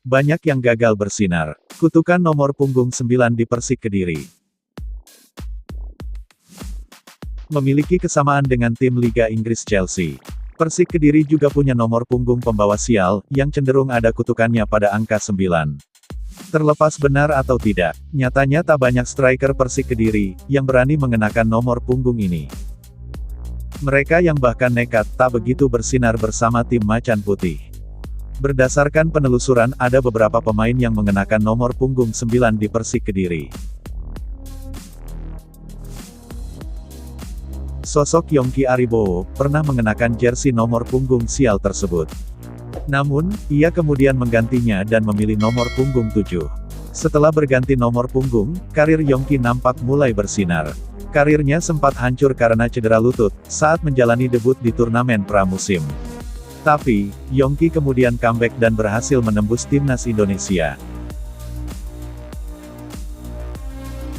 Banyak yang gagal bersinar. Kutukan nomor punggung 9 di Persik Kediri. Memiliki kesamaan dengan tim Liga Inggris Chelsea. Persik Kediri juga punya nomor punggung pembawa sial, yang cenderung ada kutukannya pada angka 9. Terlepas benar atau tidak, nyatanya tak banyak striker Persik Kediri, yang berani mengenakan nomor punggung ini. Mereka yang bahkan nekat, tak begitu bersinar bersama tim Macan Putih. Berdasarkan penelusuran, ada beberapa pemain yang mengenakan nomor punggung 9 di Persik Kediri. Sosok Yongki Aribowo, pernah mengenakan jersey nomor punggung sial tersebut. Namun, ia kemudian menggantinya dan memilih nomor punggung 7. Setelah berganti nomor punggung, karir Yongki nampak mulai bersinar. Karirnya sempat hancur karena cedera lutut, saat menjalani debut di turnamen pramusim. Tapi, Yongki kemudian comeback dan berhasil menembus timnas Indonesia.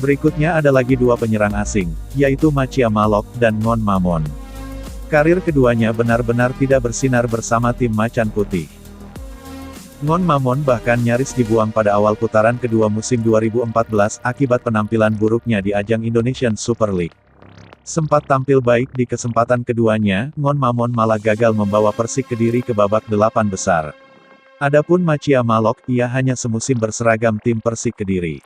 Berikutnya ada lagi dua penyerang asing, yaitu Machia Malok dan Ngon Mamon. Karir keduanya benar-benar tidak bersinar bersama tim Macan Putih. Ngon Mamon bahkan nyaris dibuang pada awal putaran kedua musim 2014 akibat penampilan buruknya di ajang Indonesian Super League. Sempat tampil baik di kesempatan keduanya, Ngon Mamon malah gagal membawa Persik Kediri ke babak 8 besar. Adapun Machia Malok, ia hanya semusim berseragam tim Persik Kediri.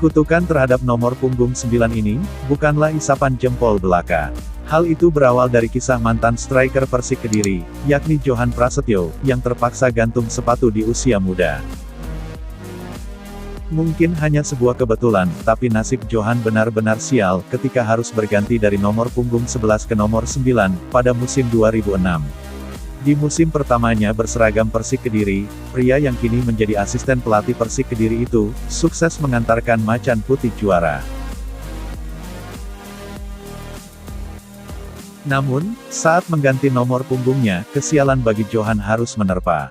Kutukan terhadap nomor punggung 9 ini, bukanlah isapan jempol belaka. Hal itu berawal dari kisah mantan striker Persik Kediri, yakni Johan Prasetyo, yang terpaksa gantung sepatu di usia muda. Mungkin hanya sebuah kebetulan, tapi nasib Johan benar-benar sial, ketika harus berganti dari nomor punggung 11 ke nomor 9, pada musim 2006. Di musim pertamanya berseragam Persik Kediri, pria yang kini menjadi asisten pelatih Persik Kediri itu, sukses mengantarkan Macan Putih juara. Namun, saat mengganti nomor punggungnya, kesialan bagi Johan harus menerpa.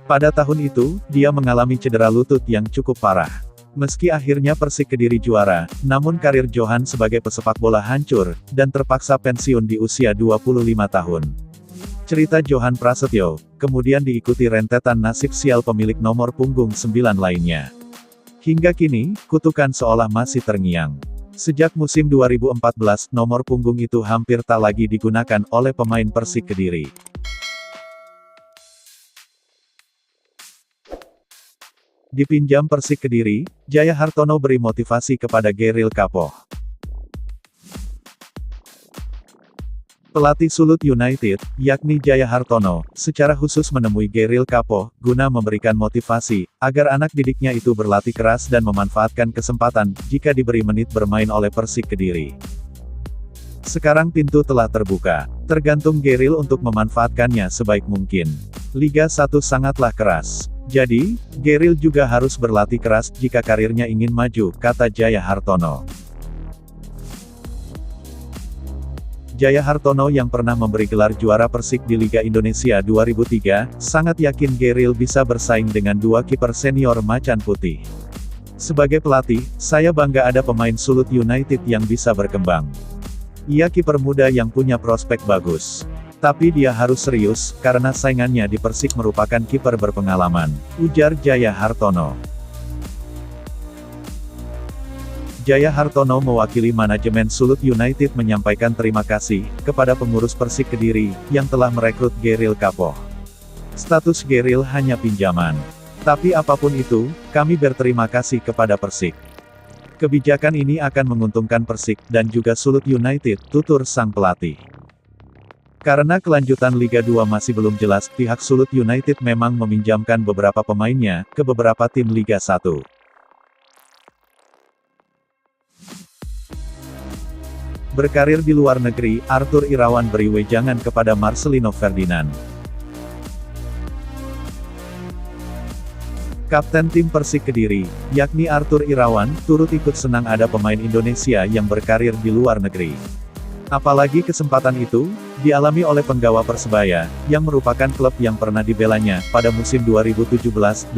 Pada tahun itu, dia mengalami cedera lutut yang cukup parah. Meski akhirnya Persik Kediri juara, namun karir Johan sebagai pesepak bola hancur, dan terpaksa pensiun di usia 25 tahun. Cerita Johan Prasetyo, kemudian diikuti rentetan nasib sial pemilik nomor punggung 9 lainnya. Hingga kini, kutukan seolah masih terngiang. Sejak musim 2014, nomor punggung itu hampir tak lagi digunakan oleh pemain Persik Kediri. Dipinjam Persik Kediri, Jaya Hartono beri motivasi kepada Geril Kapoh. Pelatih Sulut United, yakni Jaya Hartono, secara khusus menemui Geril Kapoh, guna memberikan motivasi, agar anak didiknya itu berlatih keras dan memanfaatkan kesempatan, jika diberi menit bermain oleh Persik Kediri. Sekarang pintu telah terbuka, tergantung Geril untuk memanfaatkannya sebaik mungkin. Liga 1 sangatlah keras. Jadi, Geril juga harus berlatih keras jika karirnya ingin maju, kata Jaya Hartono. Jaya Hartono yang pernah memberi gelar juara Persik di Liga Indonesia 2003, sangat yakin Geril bisa bersaing dengan dua kiper senior Macan Putih. Sebagai pelatih, saya bangga ada pemain Sulut United yang bisa berkembang. Ia kiper muda yang punya prospek bagus. Tapi dia harus serius, karena saingannya di Persik merupakan kiper berpengalaman, ujar Jaya Hartono. Jaya Hartono mewakili manajemen Sulut United menyampaikan terima kasih kepada pengurus Persik Kediri yang telah merekrut Geril Kapoh. Status Geril hanya pinjaman. Tapi apapun itu, kami berterima kasih kepada Persik. Kebijakan ini akan menguntungkan Persik dan juga Sulut United, tutur sang pelatih. Karena kelanjutan Liga 2 masih belum jelas, pihak Sulut United memang meminjamkan beberapa pemainnya ke beberapa tim Liga 1. Berkarir di luar negeri, Arthur Irawan beri wejangan kepada Marcelino Ferdinand. Kapten tim Persik Kediri, yakni Arthur Irawan, turut ikut senang ada pemain Indonesia yang berkarir di luar negeri. Apalagi kesempatan itu, dialami oleh penggawa Persebaya, yang merupakan klub yang pernah dibelanya, pada musim 2017-2018.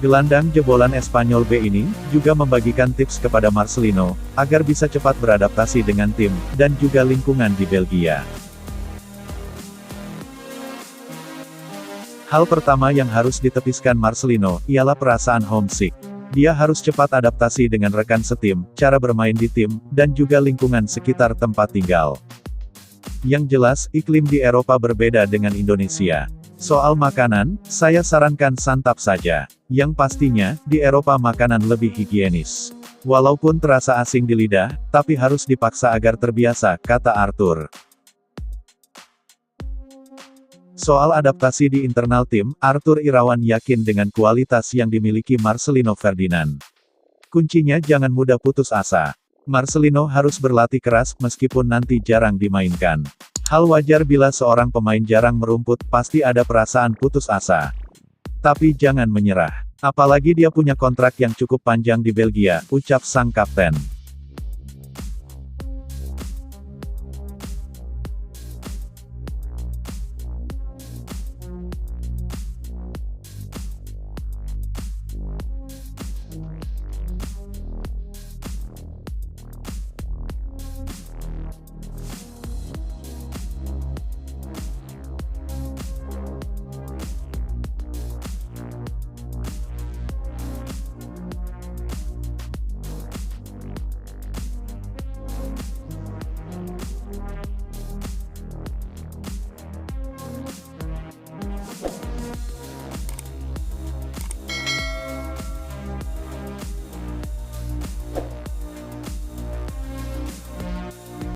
Gelandang jebolan Espanyol B ini, juga membagikan tips kepada Marcelino, agar bisa cepat beradaptasi dengan tim, dan juga lingkungan di Belgia. Hal pertama yang harus ditepiskan Marcelino, ialah perasaan homesick. Dia harus cepat adaptasi dengan rekan setim, cara bermain di tim, dan juga lingkungan sekitar tempat tinggal. Yang jelas, iklim di Eropa berbeda dengan Indonesia. Soal makanan, saya sarankan santap saja. Yang pastinya, di Eropa makanan lebih higienis. Walaupun terasa asing di lidah, tapi harus dipaksa agar terbiasa, kata Arthur. Soal adaptasi di internal tim, Arthur Irawan yakin dengan kualitas yang dimiliki Marcelino Ferdinand. Kuncinya jangan mudah putus asa. Marcelino harus berlatih keras, meskipun nanti jarang dimainkan. Hal wajar bila seorang pemain jarang merumput, pasti ada perasaan putus asa. Tapi jangan menyerah. Apalagi dia punya kontrak yang cukup panjang di Belgia, ucap sang kapten.